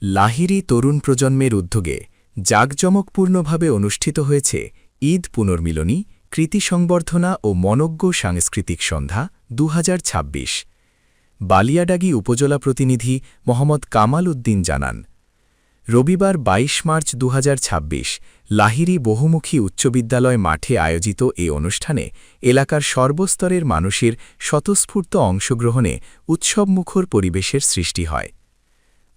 লাহিড়ী তরুণ প্রজন্মের উদ্যোগে জাঁকজমকপূর্ণভাবে অনুষ্ঠিত হয়েছে ঈদ পুনর্মিলনী, কৃতি সংবর্ধনা ও মনোজ্ঞ সাংস্কৃতিক সন্ধ্যা ২০২৬। বালিয়াডাগী উপজেলা প্রতিনিধি মোহাম্মদ কামাল উদ্দিন জানান, রবিবার ২২ মার্চ ২০২৬ লাহিড়ী বহুমুখী উচ্চ বিদ্যালয় মাঠে আয়োজিত এ অনুষ্ঠানে এলাকার সর্বস্তরের মানুষের স্বতঃস্ফূর্ত অংশগ্রহণে উৎসবমুখর পরিবেশের সৃষ্টি হয়।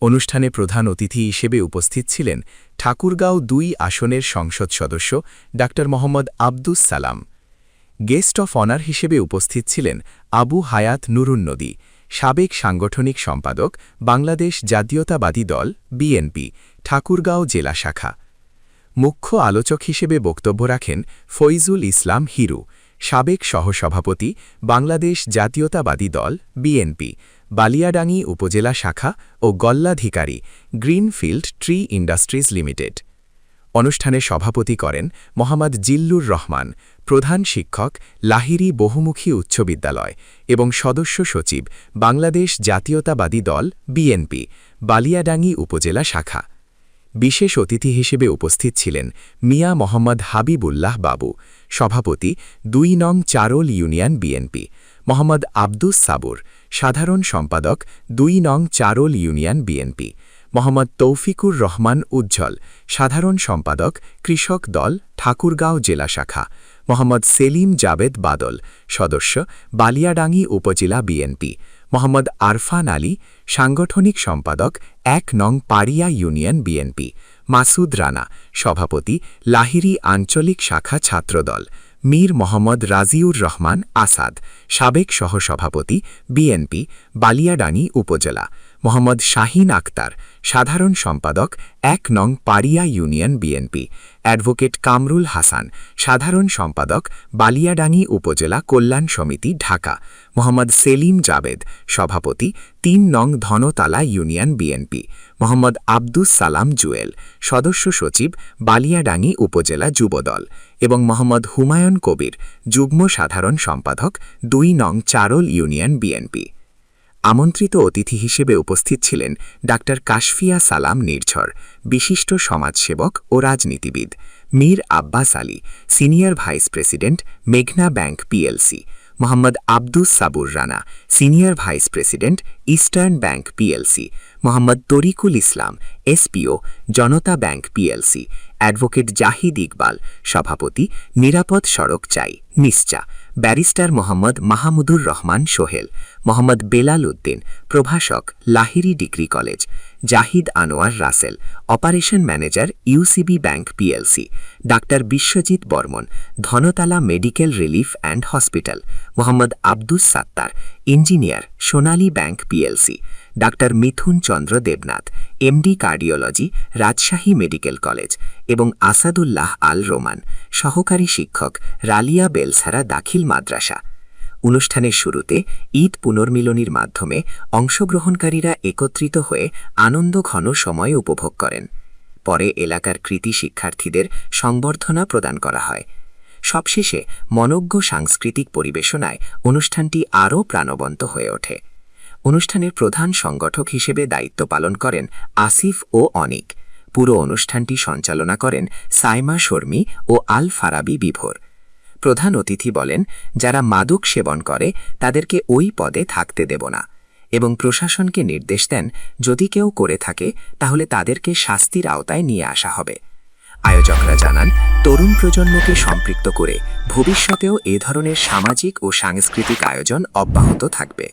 অনুষ্ঠানে প্রধান অতিথি হিসেবে উপস্থিত ছিলেন ঠাকুরগাঁও ২ আসনের সংসদ সদস্য ডা Mohammad Abdus Salam. Guest of honour হিসেবে উপস্থিত ছিলেন আবু হায়াত নুরুন্নদী, সাবেক সাংগঠনিক সম্পাদক, বাংলাদেশ জাতীয়তাবাদী দল বিএনপি, ঠাকুরগাঁও জেলা শাখা। মুখ্য আলোচক হিসেবে বক্তব্য রাখেন ফৈজুল ইসলাম হিরু, সাবেক সহসভাপতি, বাংলাদেশ জাতীয়তাবাদী দল বিএনপি, বালিয়াডাঙ্গি উপজেলা শাখা ও গল্লাধিকারী, গ্রিনফিল্ড ট্রি ইন্ডাস্ট্রিজ লিমিটেড। অনুষ্ঠানে সভাপতি করেন মোহাম্মদ জিল্লুর রহমান, প্রধান শিক্ষক, লাহিড়ী বহুমুখী উচ্চ বিদ্যালয় এবং সদস্য সচিব, বাংলাদেশ জাতীয়তাবাদী দল বিএনপি, বালিয়াডাঙ্গি উপজেলা শাখা। বিশেষ অতিথি হিসেবে উপস্থিত ছিলেন মিয়া মোহাম্মদ হাবিবুল্লাহ বাবু, সভাপতি ২ নং চারোল ইউনিয়ন বিএনপি, মোহাম্মদ আব্দুস সাবুর, সাধারণ সম্পাদক ২ নং চারোল ইউনিয়ন বিএনপি, মোহাম্মদ তৌফিকুর রহমান উজ্জ্বল, সাধারণ সম্পাদক, কৃষক দল ঠাকুরগাঁও জেলা শাখা, মোহাম্মদ সেলিম জাবেদ বাদল, সদস্য, বালিয়াডাঙ্গি উপজেলা বিএনপি, মোহাম্মদ আরফান আলী, সাংগঠনিক সম্পাদক ১ নং পাড়িয়া ইউনিয়ন বিএনপি, মাসুদ রানা, সভাপতি, লাহিড়ী আঞ্চলিক শাখা ছাত্রদল, মীর মোহাম্মদ রাজিউর রহমান আসাদ, সাবেক সহসভাপতি বিএনপি, বালিয়াডাঙ্গি উপজেলা, মোহাম্মদ শাহিন আক্তার, সাধারণ সম্পাদক ১ নং পাড়িয়া ইউনিয়ন বিএনপি, অ্যাডভোকেট কামরুল হাসান, সাধারণ সম্পাদক, বালিয়াডাঙ্গি উপজেলা কল্যাণ সমিতি ঢাকা, মোহাম্মদ সেলিম জাবেদ, সভাপতি ৩ নং ধনতালা ইউনিয়ন বিএনপি, মোহাম্মদ আব্দুস সালাম জুয়েল, সদস্য সচিব, বালিয়াডাঙ্গি উপজেলা যুবদল এবং মোহাম্মদ হুমায়ুন কবির, যুগ্ম সাধারণ সম্পাদক ২ নং চারোল ইউনিয়ন বিএনপি। আমন্ত্রিত অতিথি হিসেবে উপস্থিত ছিলেন ডা কাশফিয়া সালাম নির্ঝর, বিশিষ্ট সমাজসেবক ও রাজনীতিবিদ, Mir Abbas Ali, senior vice president, মেঘনা bank PLC, Mohammad Abdus Sabur Rana, senior vice president, Eastern bank PLC, Mohammad Tariqul Islam, SPO, Janata bank PLC, advocate Zahid Iqbal, সভাপতি, নিরাপদ সড়ক চাই নিশ্চা, ব্যারিস্টার মোহাম্মদ মাহমুদুর রহমান সোহেল, মোহাম্মদ বেলাল উদ্দিন, প্রভাষক, Lahiri degree college, Zahid Anwar Rasel, operation manager, UCB bank PLC, ডা Biswajit Barman, Dhantala medical relief and hospital, Mohammad Abdus Sattar, engineer, Sonali bank PLC, ডা Mithun Chandra Debnath, MD cardiology, Rajshahi medical college এবং আসাদুল্লাহ আল Roman, সহকারী শিক্ষক, রালিয়া বেলসারা দাখিল মাদ্রাসা। অনুষ্ঠানের শুরুতে ঈদ পুনর্মিলনীর মাধ্যমে অংশগ্রহণকারীরা একত্রিত হয়ে আনন্দঘন সময় উপভোগ করেন। পরে এলাকার কৃতি শিক্ষার্থীদের সংবর্ধনা প্রদান করা হয়। সবশেষে মনোজ্ঞ সাংস্কৃতিক পরিবেশনায় অনুষ্ঠানটি আরও প্রাণবন্ত হয়ে ওঠে। অনুষ্ঠানের প্রধান সংগঠক হিসেবে দায়িত্ব পালন করেন আসিফ ও অনিক। পুরো অনুষ্ঠানটি সঞ্চালনা করেন সাইমা শর্মী ও আল ফারাবি বিভোর। প্রধান অতিথি বলেন, যারা মাদক সেবন করে তাদেরকে ওই পদে থাকতে দেব না এবং প্রশাসনকে নির্দেশ দেন যদি কেউ করে থাকে তাহলে তাদেরকে শাস্তির আওতায় নিয়ে আসা হবে। আয়োজকরা জানান, তরুণ প্রজন্মকে সম্পৃক্ত করে ভবিষ্যতেও এ ধরনের সামাজিক ও সাংস্কৃতিক আয়োজন অব্যাহত থাকবে।